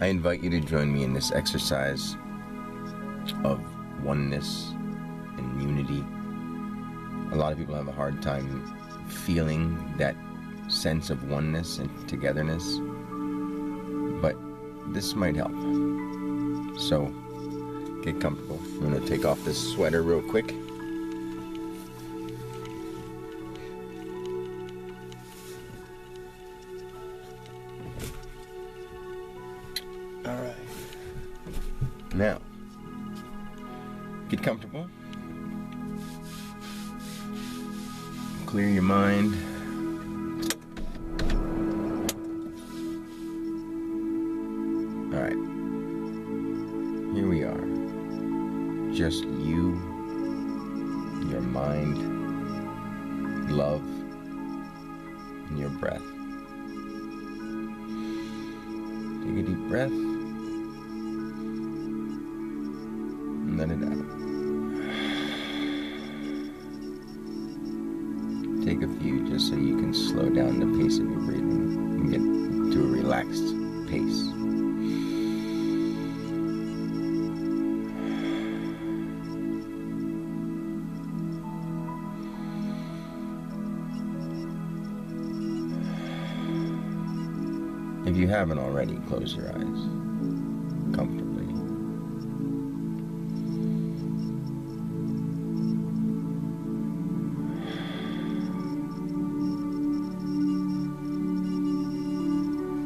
I invite you to join me in this exercise of oneness and unity. A lot of people have a hard time feeling that sense of oneness and togetherness, but this might help. So get comfortable. I'm going to take off this sweater real quick. All right. Now, get comfortable. Clear your mind. All right. Here we are. Just you, your mind, love, and your breath. Take a deep breath. And let it out. Take a few just so you can slow down the pace of your breathing and get to a relaxed pace. If you haven't already, close your eyes comfortably.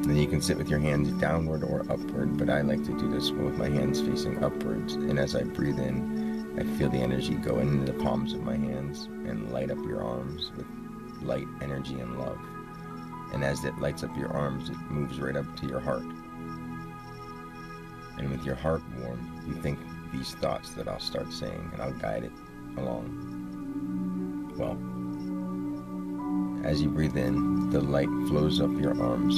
Then you can sit with your hands downward or upward, but I like to do this with my hands facing upwards. And as I breathe in, I feel the energy go into the palms of my hands and light up your arms with light, energy, and love. And as it lights up your arms, it moves right up to your heart. And with your heart warm, you think these thoughts that I'll start saying, and I'll guide it along. Well, as you breathe in, the light flows up your arms,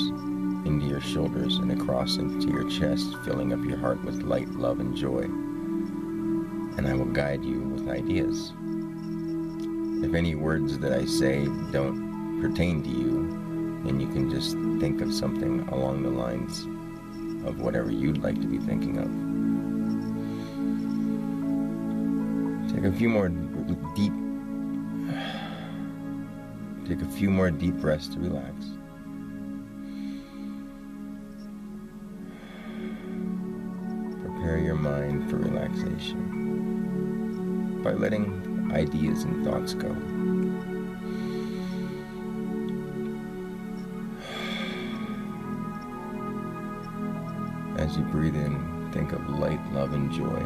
into your shoulders, and across into your chest, filling up your heart with light, love, and joy. And I will guide you with ideas. If any words that I say don't pertain to you, and you can just think of something along the lines of whatever you'd like to be thinking of. Take a few more deep breaths to relax. Prepare your mind for relaxation by letting ideas and thoughts go. As you breathe in, think of light, love, and joy.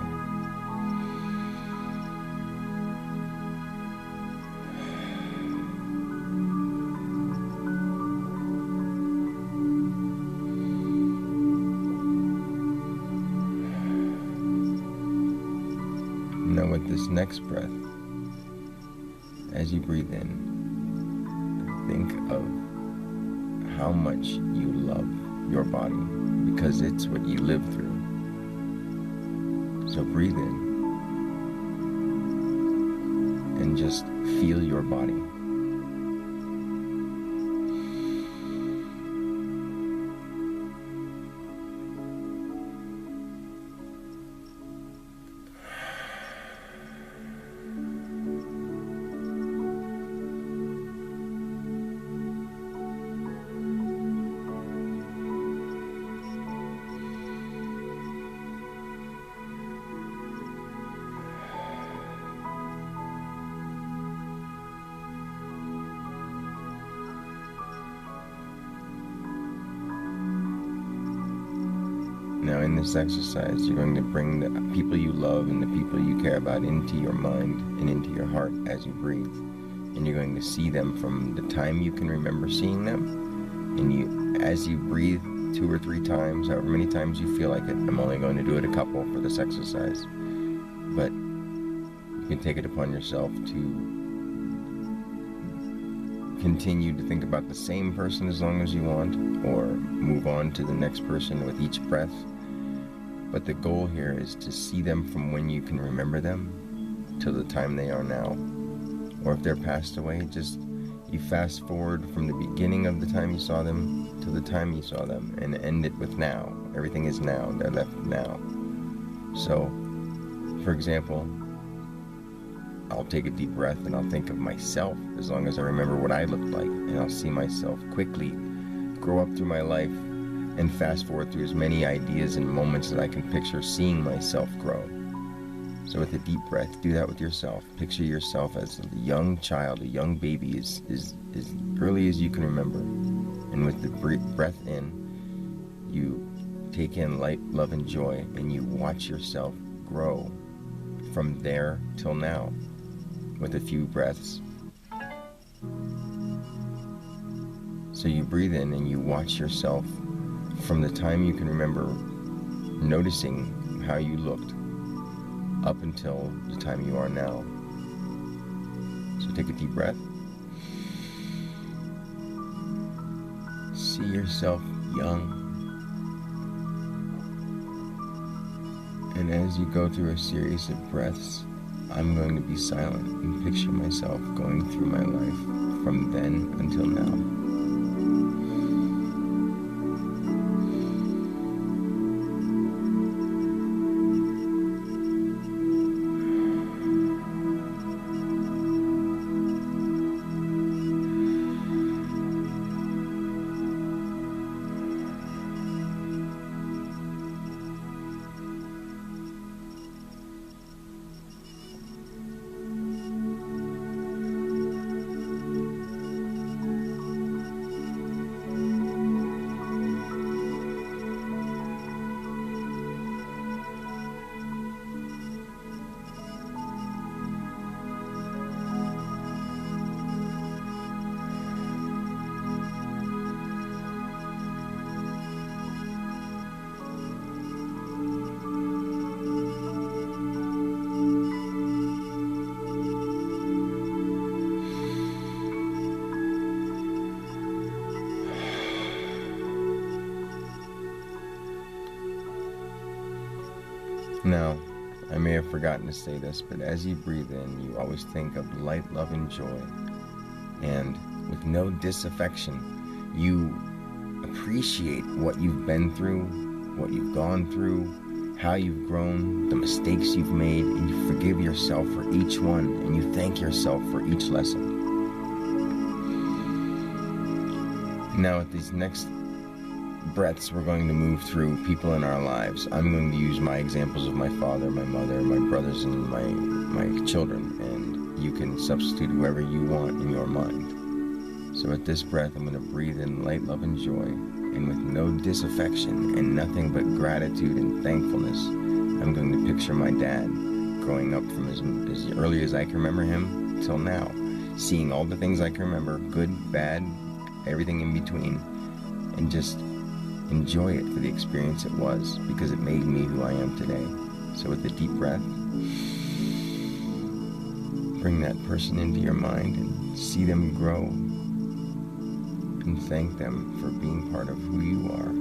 Now with this next breath, as you breathe in, think of how much you love your body, because it's what you live through. So breathe in and just feel your body. Now in this exercise, you're going to bring the people you love and the people you care about into your mind and into your heart as you breathe. And you're going to see them from the time you can remember seeing them. And as you breathe 2 or 3 times, however many times you feel like it, I'm only going to do it a couple for this exercise, but you can take it upon yourself to continue to think about the same person as long as you want, or move on to the next person with each breath. But the goal here is to see them from when you can remember them till the time they are now. Or if they're passed away, just You fast forward from the beginning of the time you saw them to the time you saw them and end it with now. Everything is now. They're left now. So, for example, I'll take a deep breath and I'll think of myself as long as I remember what I looked like, and I'll see myself quickly grow up through my life and fast forward through as many ideas and moments that I can picture seeing myself grow. So with a deep breath, do that with yourself. Picture yourself as a young child, a young baby as early as you can remember. And with the breath in, you take in light, love, and joy, and you watch yourself grow from there till now with a few breaths. So you breathe in and you watch yourself from the time you can remember noticing how you looked up until the time you are now. So take a deep breath. See yourself young. And as you go through a series of breaths, I'm going to be silent and picture myself going through my life from then until now. Now, I may have forgotten to say this, but as you breathe in, you always think of light, love, and joy. And with no disaffection, you appreciate what you've been through, what you've gone through, how you've grown, the mistakes you've made, and you forgive yourself for each one, and you thank yourself for each lesson. Now, at these next breaths, we're going to move through people in our lives. I'm going to use my examples of my father, my mother, my brothers, and my children, and you can substitute whoever you want in your mind. So at this breath, I'm going to breathe in light, love, and joy, and with no disaffection and nothing but gratitude and thankfulness, I'm going to picture my dad growing up from as early as I can remember him till now, seeing all the things I can remember, good, bad, everything in between, and just enjoy it for the experience it was, because it made me who I am today. So with a deep breath, bring that person into your mind and see them grow, and thank them for being part of who you are.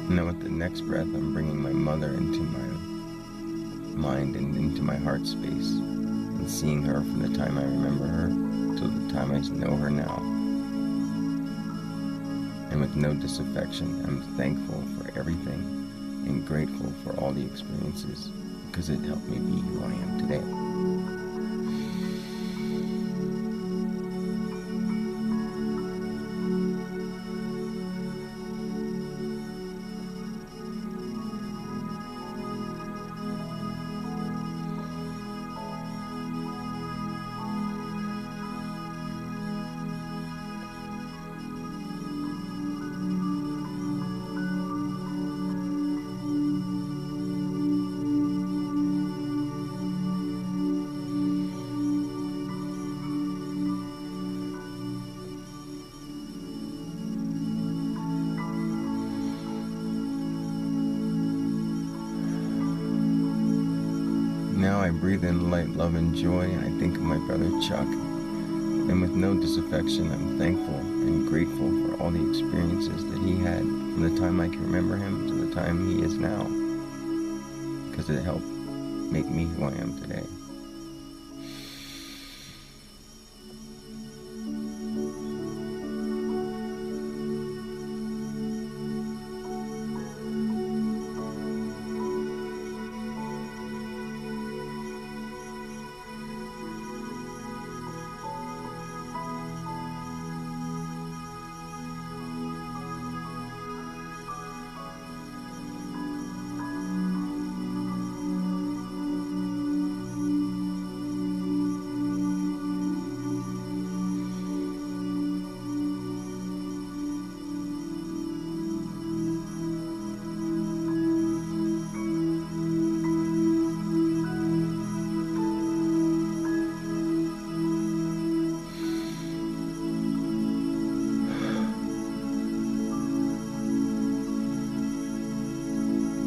Now with the next breath, I'm bringing my mother into my mind and into my heart space, and seeing her from the time I remember her till the time I know her now. And with no disaffection, I'm thankful for everything and grateful for all the experiences, because it helped me be who I am today. Now I breathe in light, love, and joy. I think of my brother Chuck. And with no disaffection, I'm thankful and grateful for all the experiences that he had from the time I can remember him to the time he is now, because it helped make me who I am today.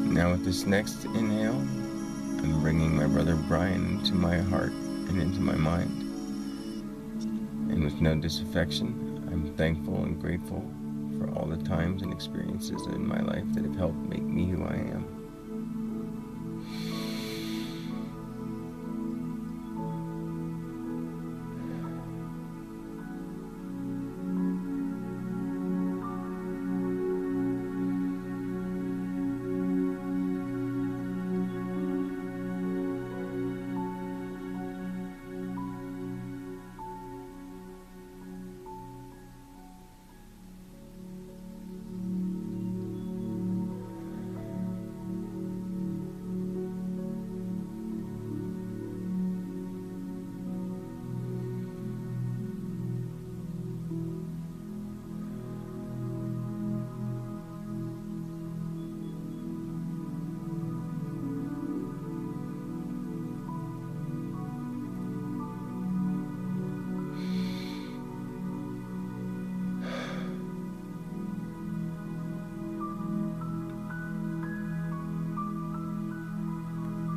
Now with this next inhale, I'm bringing my brother Brian into my heart and into my mind. And with no disaffection, I'm thankful and grateful for all the times and experiences in my life that have helped make me who I am.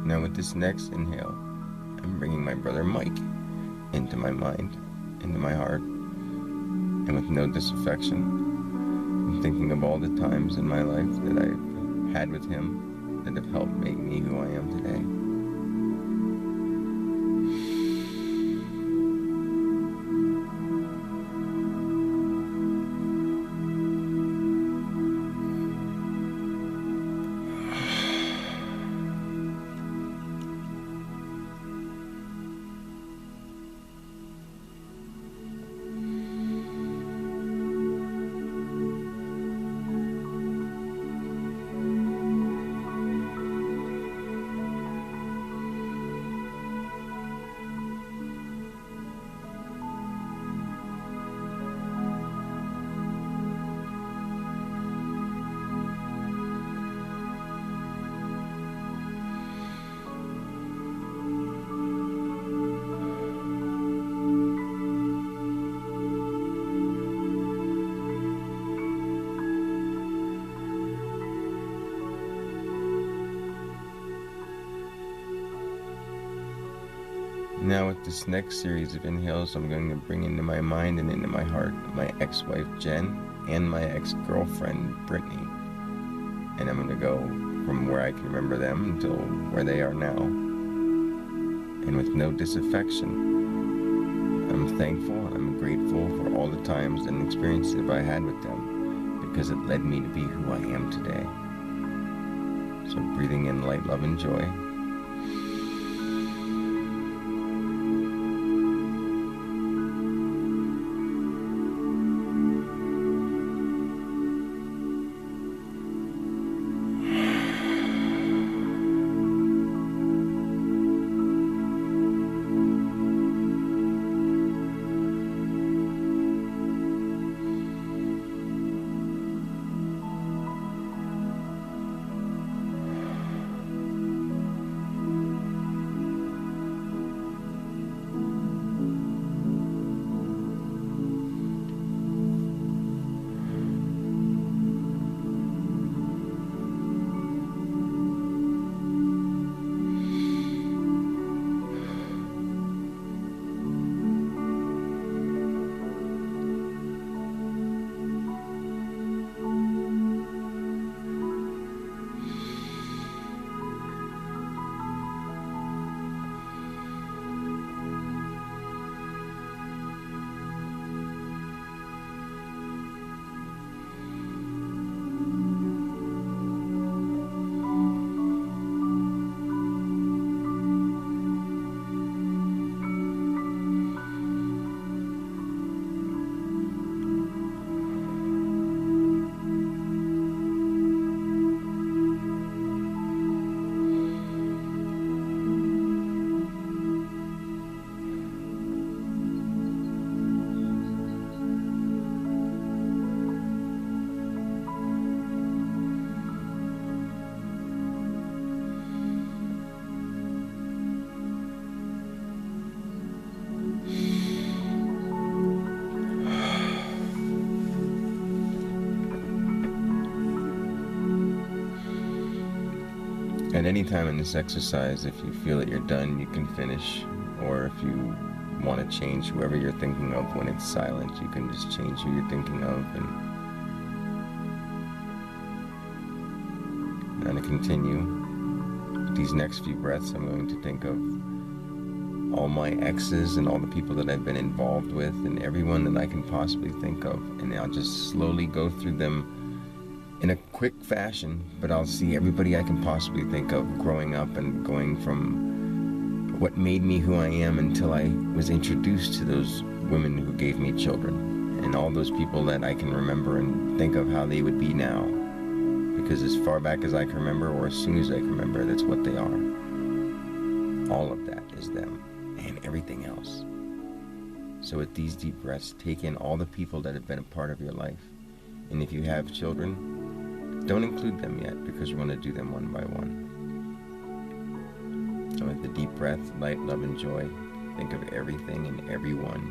Now with this next inhale, I'm bringing my brother Mike into my mind, into my heart, and with no disaffection, I'm thinking of all the times in my life that I've had with him that have helped make me who I am today. Now with this next series of inhales, I'm going to bring into my mind and into my heart my ex-wife Jen and my ex-girlfriend Brittany. And I'm going to go from where I can remember them until where they are now. And with no disaffection, I'm thankful and I'm grateful for all the times and experiences that I had with them, because it led me to be who I am today. So breathing in light, love, and joy. At any time in this exercise, if you feel that you're done, you can finish. Or if you want to change whoever you're thinking of when it's silent, you can just change who you're thinking of. And I'm going to continue. These next few breaths, I'm going to think of all my exes and all the people that I've been involved with and everyone that I can possibly think of. And I'll just slowly go through them in a quick fashion, but I'll see everybody I can possibly think of growing up and going from what made me who I am until I was introduced to those women who gave me children, and all those people that I can remember and think of how they would be now. Because as far back as I can remember, or as soon as I can remember, that's what they are. All of that is them, and everything else. So with these deep breaths, take in all the people that have been a part of your life. And if you have children, don't include them yet, because we're going to do them one by one. So with the deep breath, light, love, and joy, think of everything and everyone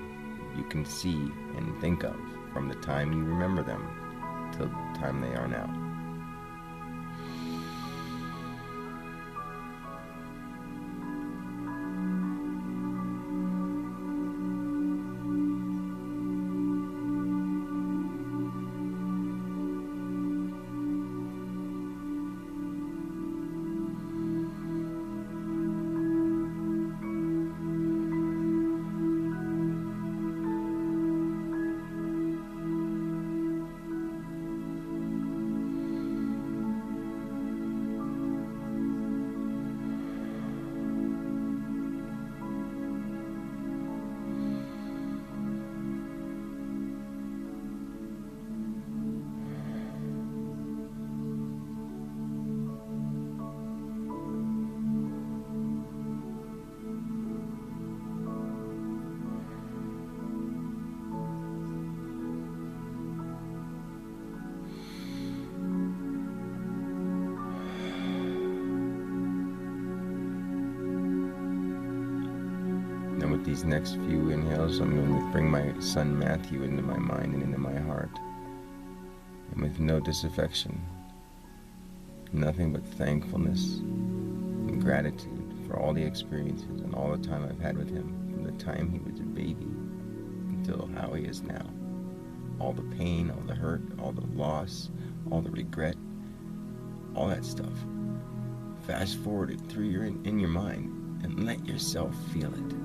you can see and think of from the time you remember them till the time they are now. And with these next few inhales, I'm going to bring my son Matthew into my mind and into my heart. And with no disaffection, nothing but thankfulness and gratitude for all the experiences and all the time I've had with him, from the time he was a baby until how he is now. All the pain, all the hurt, all the loss, all the regret, all that stuff. Fast forward it through in your mind and let yourself feel it.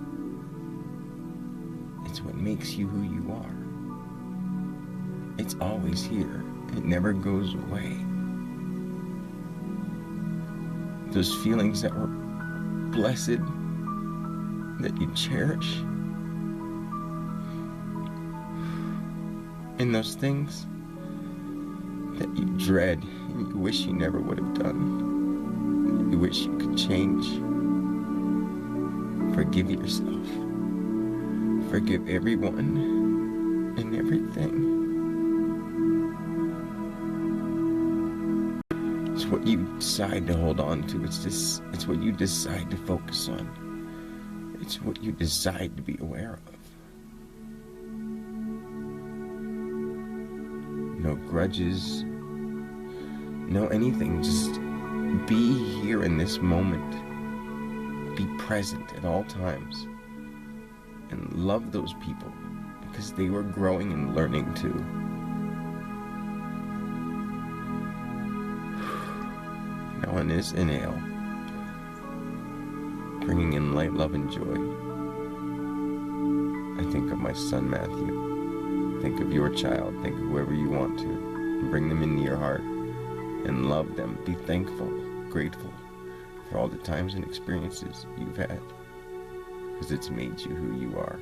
It's what makes you who you are. It's always here. It never goes away. Those feelings that were blessed, that you cherish, and those things that you dread and you wish you never would have done. You wish you could change. Forgive yourself. Forgive everyone and everything. It's what you decide to hold on to. It's what you decide to focus on. It's what you decide to be aware of. No grudges, no anything. Just be here in this moment. Be present at all times. And love those people because they were growing and learning too. Now on this inhale, bringing in light, love, and joy, I think of my son Matthew. Think of your child. Think of whoever you want to. And bring them into your heart and love them. Be thankful, grateful for all the times and experiences you've had, because it's made you who you are.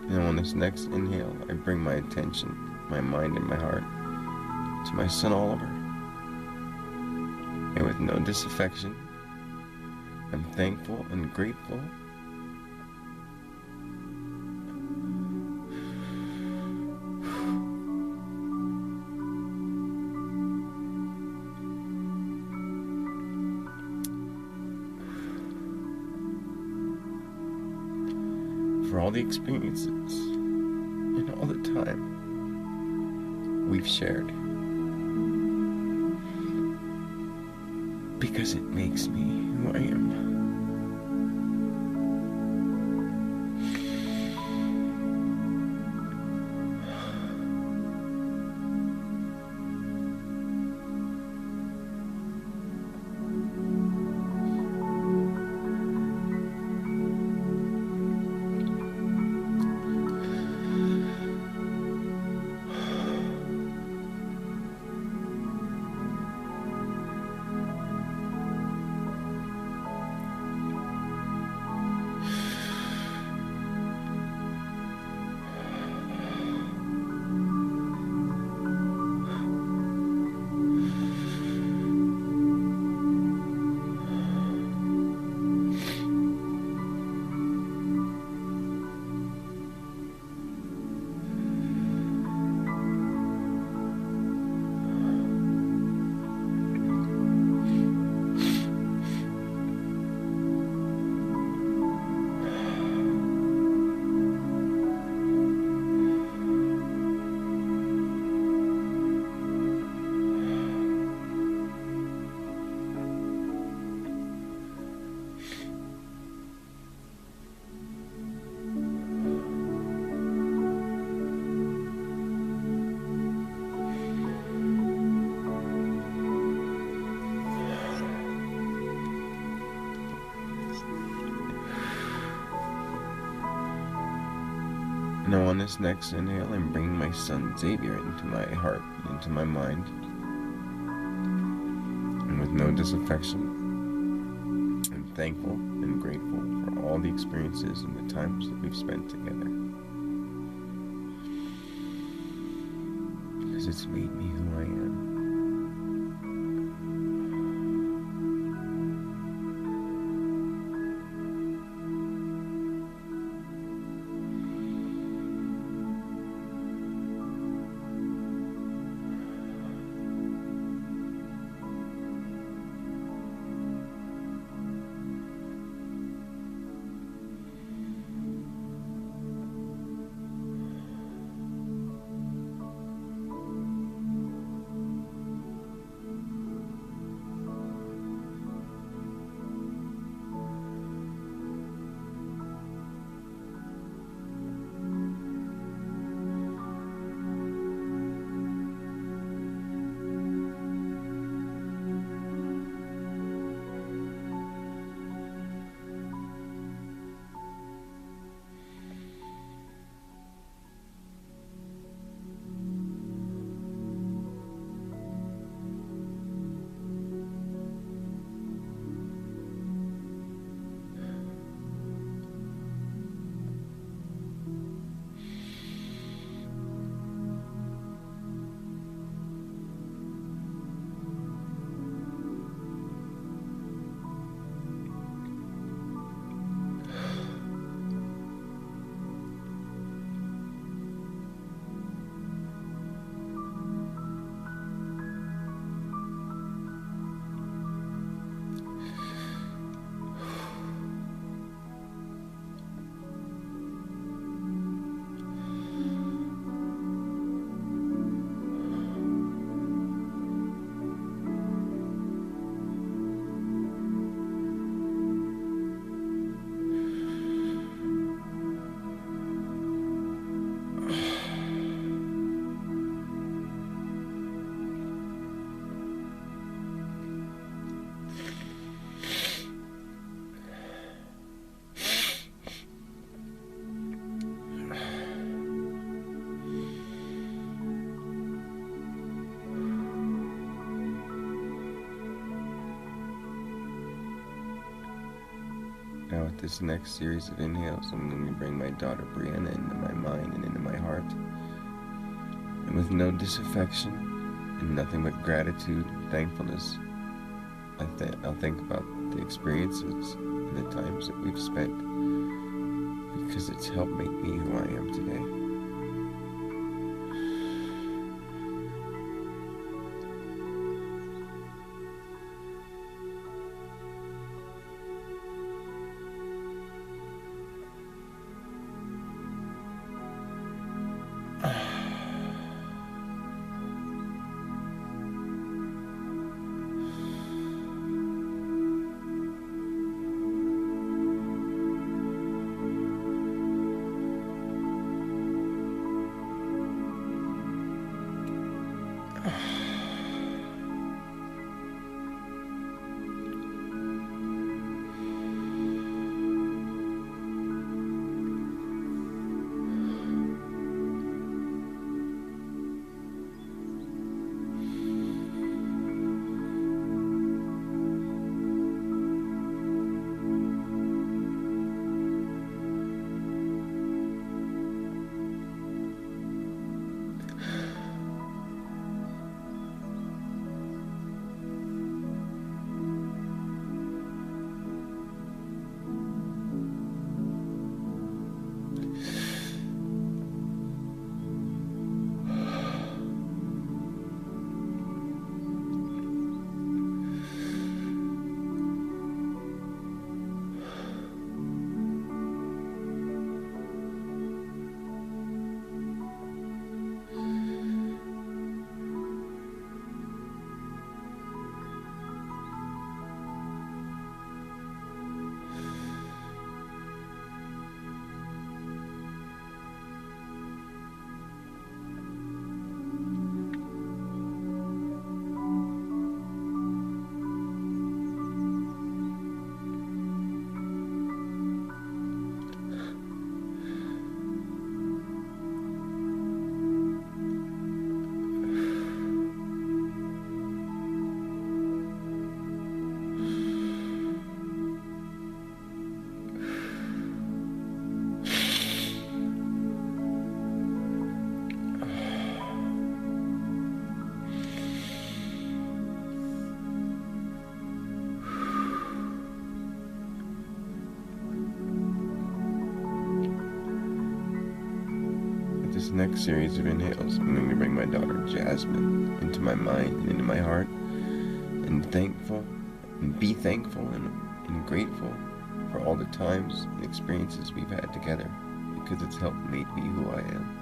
And on this next inhale, I bring my attention, my mind, and my heart to my son Oliver. And with no disaffection, I'm thankful and grateful for all the experiences and all the time we've shared, because it makes me who I am. Now on this next inhale, I'm bringing my son Xavier into my heart, into my mind. And with no disaffection, I'm thankful and grateful for all the experiences and the times that we've spent together, because it's made me who I am. Now with this next series of inhales, I'm going to bring my daughter Brianna into my with no disaffection and nothing but gratitude and thankfulness, I'll think about the experiences and the times that we've spent, because it's helped make me who I am today. This next series of inhales, I'm going to bring my daughter Jasmine into my mind and into my heart, and be thankful and grateful for all the times and experiences we've had together, because it's helped make me who I am.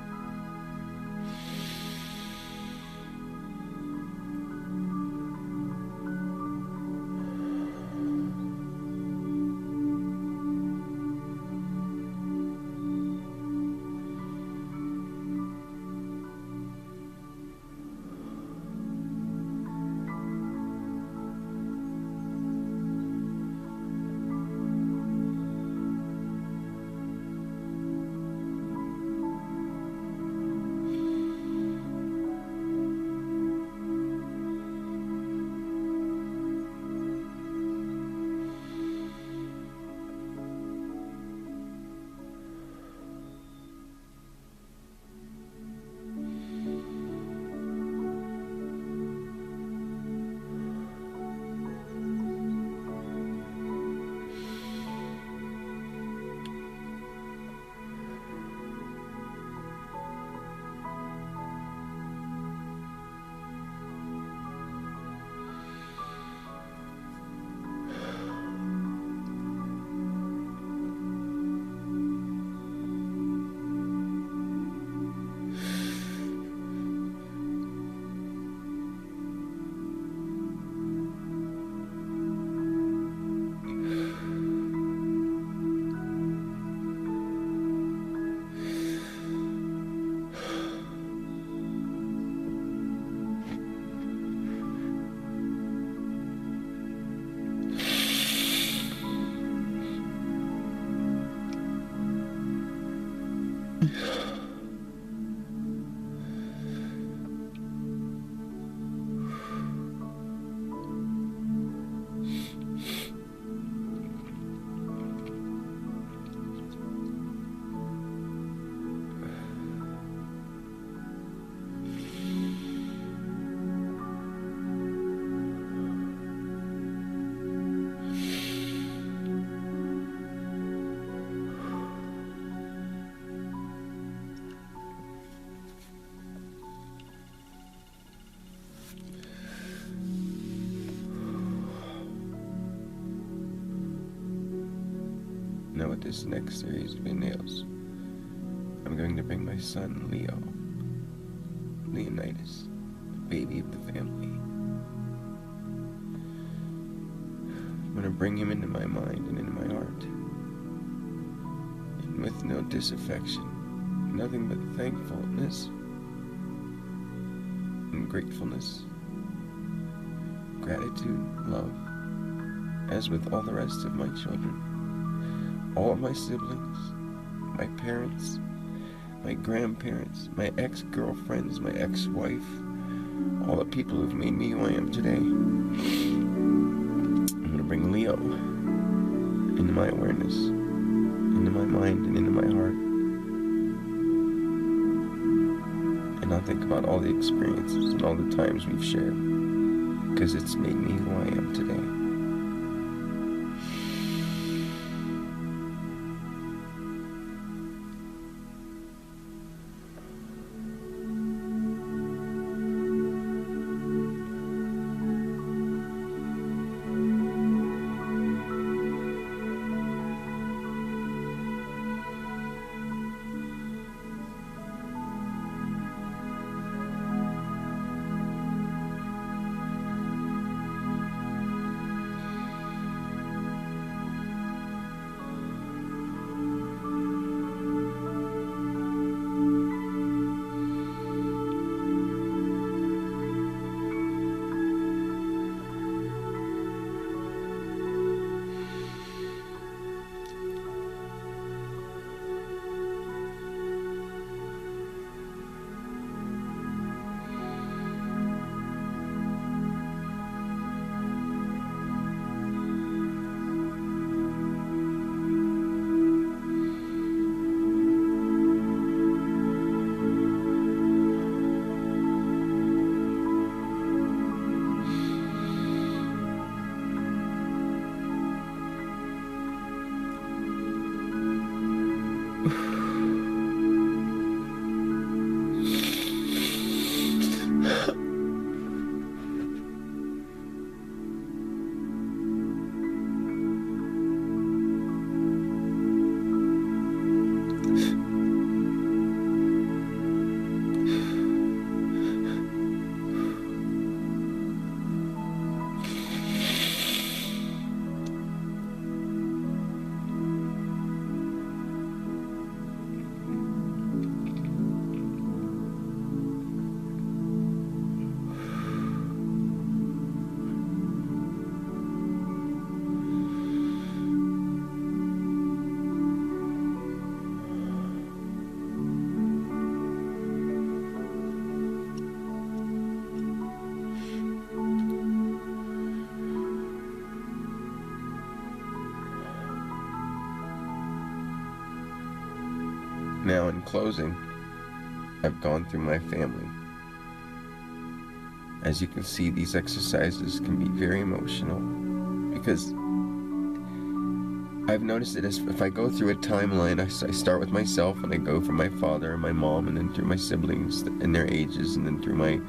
this next series of inhales, I'm going to bring my son, Leonidas, the baby of the family. I'm going to bring him into my mind and into my heart. And with no disaffection, nothing but thankfulness and gratefulness, gratitude, love, as with all the rest of my children, all of my siblings, my parents, my grandparents, my ex-girlfriends, my ex-wife, all the people who've made me who I am today. I'm going to bring Leo into my awareness, into my mind, and into my heart. And I'll think about all the experiences and all the times we've shared, because it's made me who I am today. Now, in closing, I've gone through my family. As you can see, these exercises can be very emotional because I've noticed that if I go through a timeline, I start with myself and I go from my father and my mom, and then through my siblings and their ages, and then through my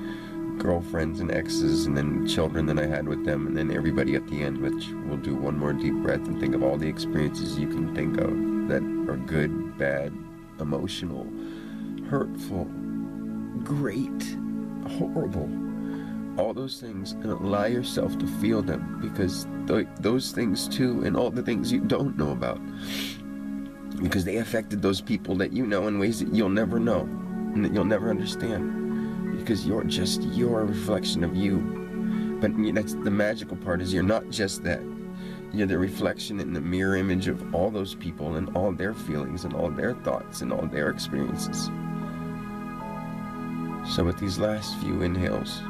girlfriends and exes, and then children that I had with them, and then everybody at the end, which we'll do one more deep breath and think of all the experiences you can think of that are good, bad, emotional, hurtful, great, horrible, all those things, and allow yourself to feel them, because those things too, and all the things you don't know about, because they affected those people that you know in ways that you'll never know and that you'll never understand, because you're just your reflection of you. But that's the magical part, is you're not just that. You're the reflection and the mirror image of all those people and all their feelings and all their thoughts and all their experiences. So with these last few inhales,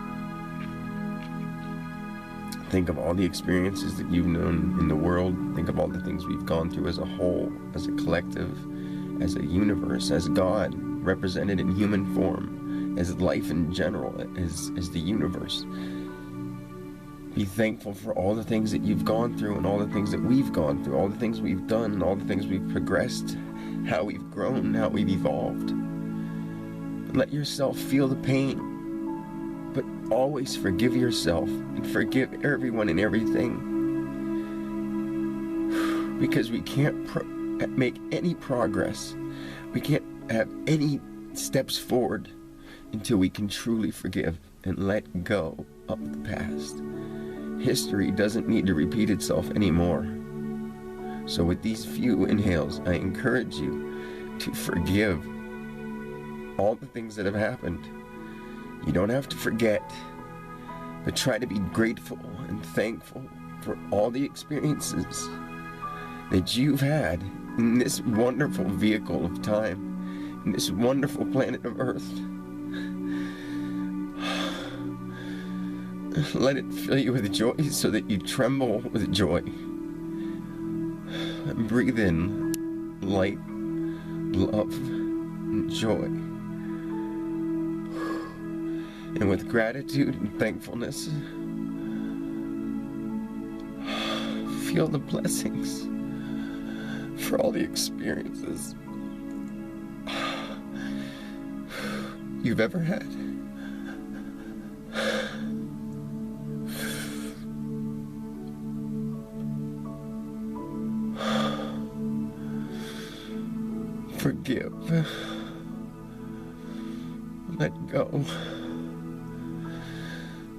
think of all the experiences that you've known in the world. Think of all the things we've gone through as a whole, as a collective, as a universe, as God represented in human form, as life in general, as the universe. Be thankful for all the things that you've gone through and all the things that we've gone through, all the things we've done and all the things we've progressed, how we've grown, how we've evolved. But let yourself feel the pain, but always forgive yourself and forgive everyone and everything. Because we can't make any progress. We can't have any steps forward until we can truly forgive and let go of the past. History doesn't need to repeat itself anymore. So with these few inhales, I encourage you to forgive all the things that have happened. You don't have to forget, but try to be grateful and thankful for all the experiences that you've had in this wonderful vehicle of time, in this wonderful planet of Earth. Let it fill you with joy so that you tremble with joy. And breathe in light, love, and joy. And with gratitude and thankfulness, feel the blessings for all the experiences you've ever had. Forgive. Let go.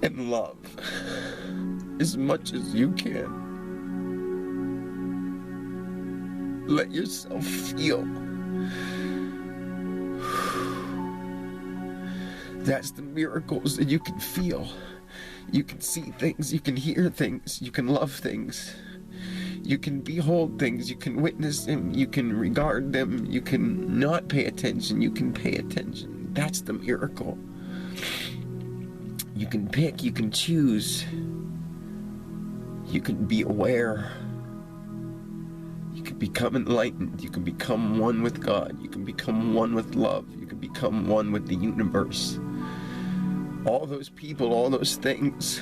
And love as much as you can. Let yourself feel. That's the miracles that you can feel. You can see things, you can hear things, you can love things. You can behold things, you can witness them, you can regard them, you can not pay attention, you can pay attention. That's the miracle. You can pick, you can choose. You can be aware. You can become enlightened. You can become one with God. You can become one with love. You can become one with the universe. All those people, all those things,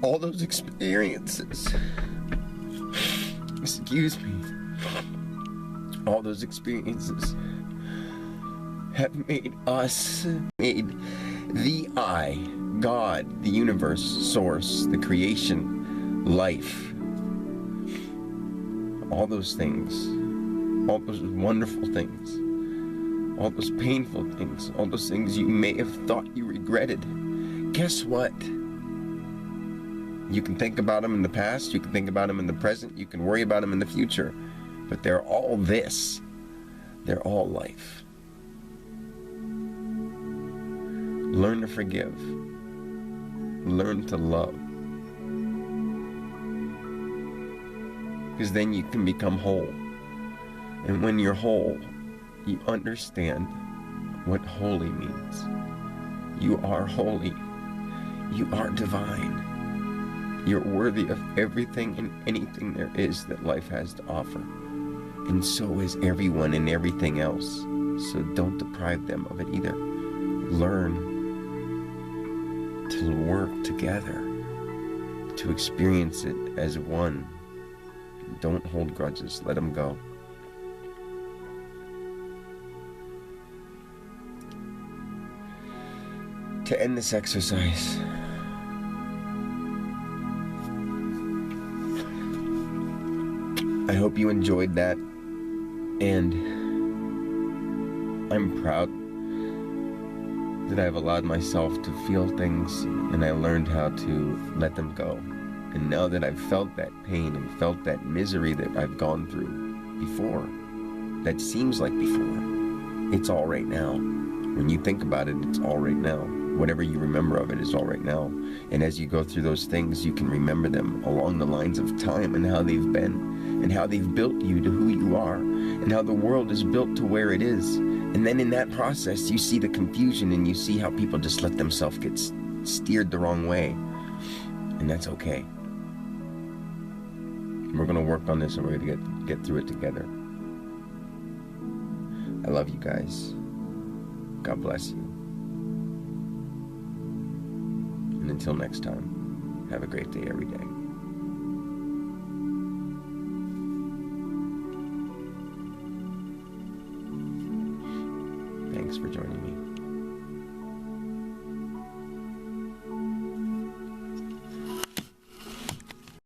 all those experiences, excuse me, all those experiences have made us, made the I, God, the universe, source, the creation, life, all those things, all those wonderful things, all those painful things, all those things you may have thought you regretted. Guess what? You can think about them in the past, you can think about them in the present, you can worry about them in the future, but they're all this. They're all life. Learn to forgive. Learn to love. Because then you can become whole. And when you're whole, you understand what holy means. You are holy. You are divine. You're worthy of everything and anything there is that life has to offer. And so is everyone and everything else. So don't deprive them of it either. Learn to work together, to experience it as one. Don't hold grudges. Let them go. To end this exercise, I hope you enjoyed that, and I'm proud that I've allowed myself to feel things, and I learned how to let them go. And now that I've felt that pain and felt that misery that I've gone through before, that seems like before, it's all right now. When you think about it, it's all right now. Whatever you remember of it is all right now. And as you go through those things, you can remember them along the lines of time and how they've been, and how they've built you to who you are, and how the world is built to where it is. And then in that process, you see the confusion, and you see how people just let themselves get steered the wrong way. And that's okay. We're going to work on this, and we're going to get through it together. I love you guys. God bless you. And until next time, have a great day every day. Thanks for joining me.